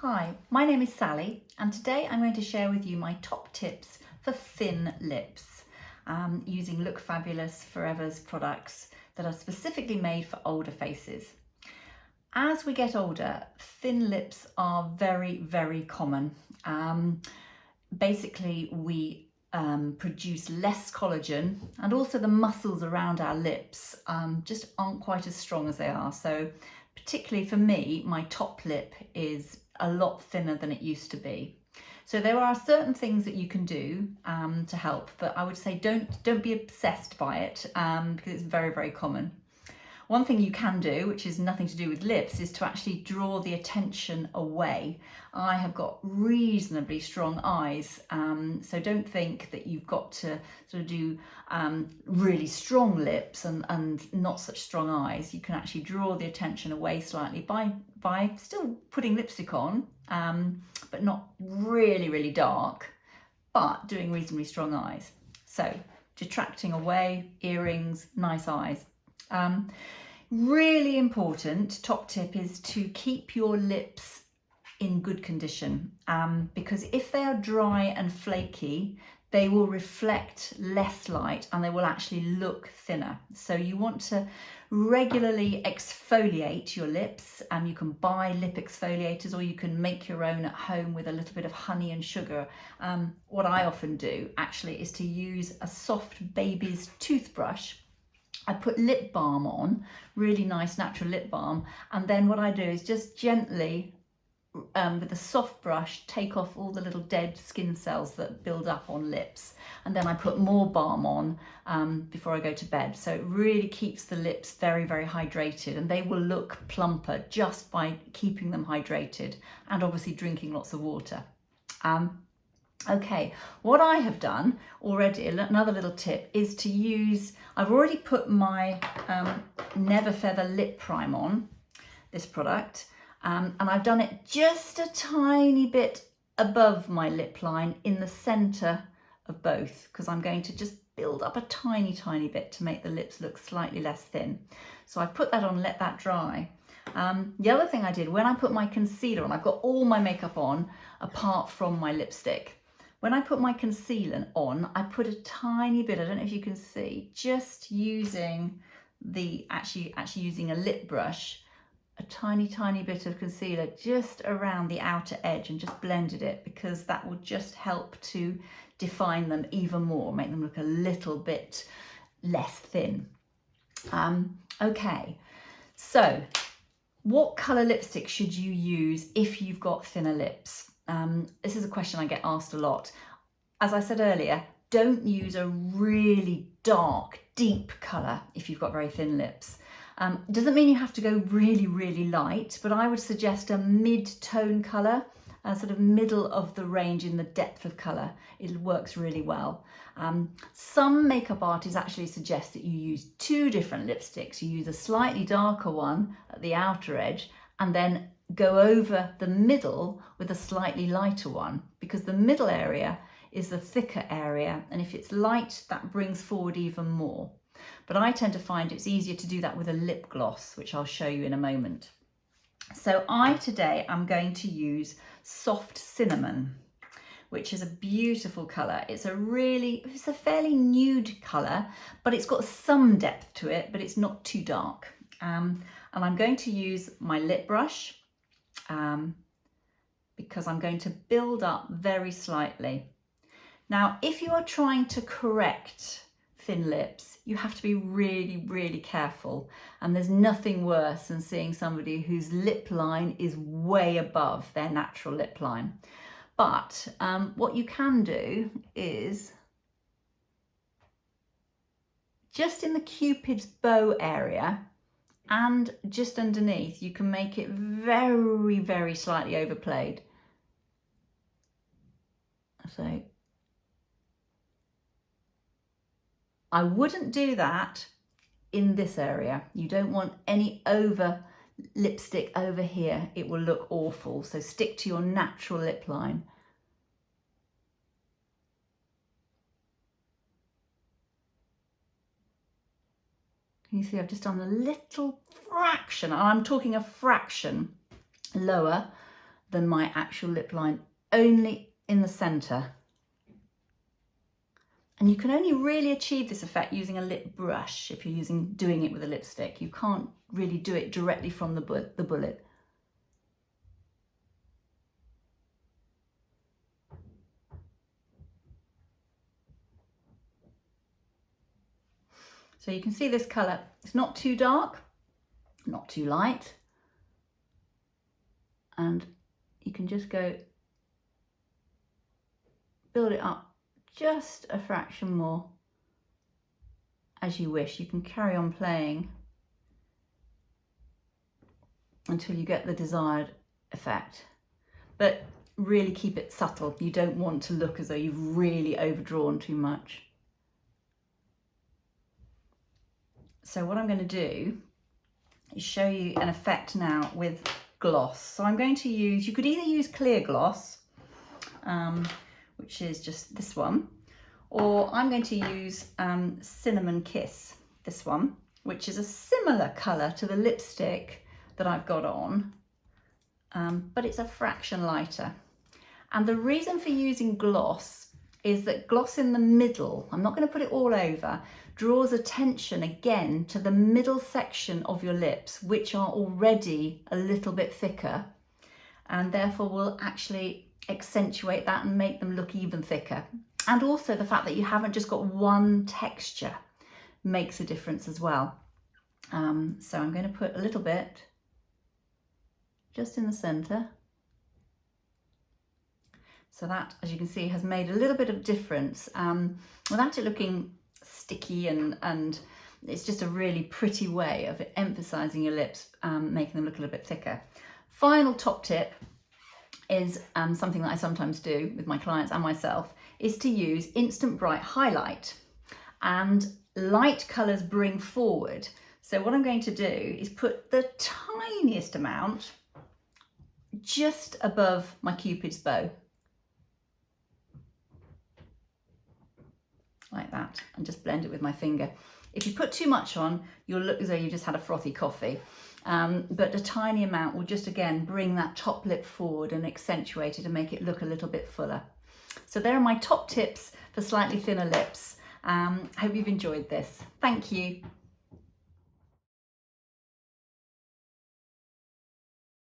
Hi, my name is Sally and today I'm going to share with you my top tips for thin lips using Look Fabulous Forever's products that are specifically made for older faces. As we get older, thin lips are very common. Basically, we produce less collagen, and also the muscles around our lips just aren't quite as strong as they are. So particularly for me, my top lip is a lot thinner than it used to be. So there are certain things that you can do to help, but I would say don't be obsessed by it because it's very common. One thing you can do, which is nothing to do with lips, is to actually draw the attention away. I have got reasonably strong eyes, so don't think that you've got to sort of do really strong lips and not such strong eyes. You can actually draw the attention away slightly by still putting lipstick on, but not really dark, but doing reasonably strong eyes. So detracting away, earrings, nice eyes. Really important top tip is to keep your lips in good condition because if they are dry and flaky, they will reflect less light and they will actually look thinner. So you want to regularly exfoliate your lips, and you can buy lip exfoliators or you can make your own at home with a little bit of honey and sugar. What I often do actually is to use a soft baby's toothbrush. I put lip balm on, really nice natural lip balm, and then what I do is just gently with a soft brush take off all the little dead skin cells that build up on lips, and then I put more balm on before I go to bed. So it really keeps the lips very hydrated, and they will look plumper just by keeping them hydrated and obviously drinking lots of water. Okay, what I have done already, another little tip, is to use, I've already put my Never Feather lip prime on, this product, and I've done it just a tiny bit above my lip line in the centre of both, because I'm going to just build up a tiny bit to make the lips look slightly less thin. So I've put that on, let that dry. The other thing I did, when I put my concealer on, I've got all my makeup on apart from my lipstick. When I put my concealer on, I put a tiny bit, I don't know if you can see, just using the, actually using a lip brush, a tiny bit of concealer just around the outer edge, and just blended it, because that will just help to define them even more, make them look a little bit less thin. Okay, so what colour lipstick should you use if you've got thinner lips? This is a question I get asked a lot. As I said earlier, don't use a really dark, deep colour if you've got very thin lips. Doesn't mean you have to go really light, but I would suggest a mid-tone colour, sort of middle of the range in the depth of colour. It works really well. Some makeup artists actually suggest that you use two different lipsticks. You use a slightly darker one at the outer edge and then go over the middle with a slightly lighter one, because the middle area is the thicker area, and if it's light, that brings forward even more. But I tend to find it's easier to do that with a lip gloss, which I'll show you in a moment. So today I'm going to use Soft Cinnamon, which is a beautiful colour. It's a fairly nude colour, but it's got some depth to it, but it's not too dark. And I'm going to use my lip brush because I'm going to build up very slightly. Now, if you are trying to correct thin lips, you have to be really careful, and there's nothing worse than seeing somebody whose lip line is way above their natural lip line. But what you can do is just in the Cupid's bow area and just underneath, you can make it very slightly overplayed. So I wouldn't do that in this area. You don't want any lipstick over here. It will look awful. So stick to your natural lip line. Can you see I've just done a little fraction, and I'm talking a fraction lower than my actual lip line, only in the centre. And you can only really achieve this effect using a lip brush if you're doing it with a lipstick. You can't really do it directly from the bullet. So you can see this colour, it's not too dark, not too light. And you can just go build it up just a fraction more as you wish. You can carry on playing until you get the desired effect, but really keep it subtle. You don't want to look as though you've really overdrawn too much. So what I'm going to do is show you an effect now with gloss. So I'm going to use, you could either use clear gloss, which is just this one, or I'm going to use Cinnamon Kiss, this one, which is a similar colour to the lipstick that I've got on, but it's a fraction lighter. And the reason for using gloss is that gloss in the middle, I'm not going to put it all over, draws attention again to the middle section of your lips, which are already a little bit thicker, and therefore will actually accentuate that and make them look even thicker. And also the fact that you haven't just got one texture makes a difference as well. So I'm going to put a little bit just in the centre. So that, as you can see, has made a little bit of difference without it looking sticky, and it's just a really pretty way of emphasising your lips, making them look a little bit thicker. Final top tip is something that I sometimes do with my clients and myself, is to use Instant Bright Highlight, and light colours bring forward. So what I'm going to do is put the tiniest amount just above my Cupid's bow, like that, and just blend it with my finger. If you put too much on, you'll look as though you just had a frothy coffee. But a tiny amount will just, again, bring that top lip forward and accentuate it and make it look a little bit fuller. So there are my top tips for slightly thinner lips. Hope you've enjoyed this. Thank you.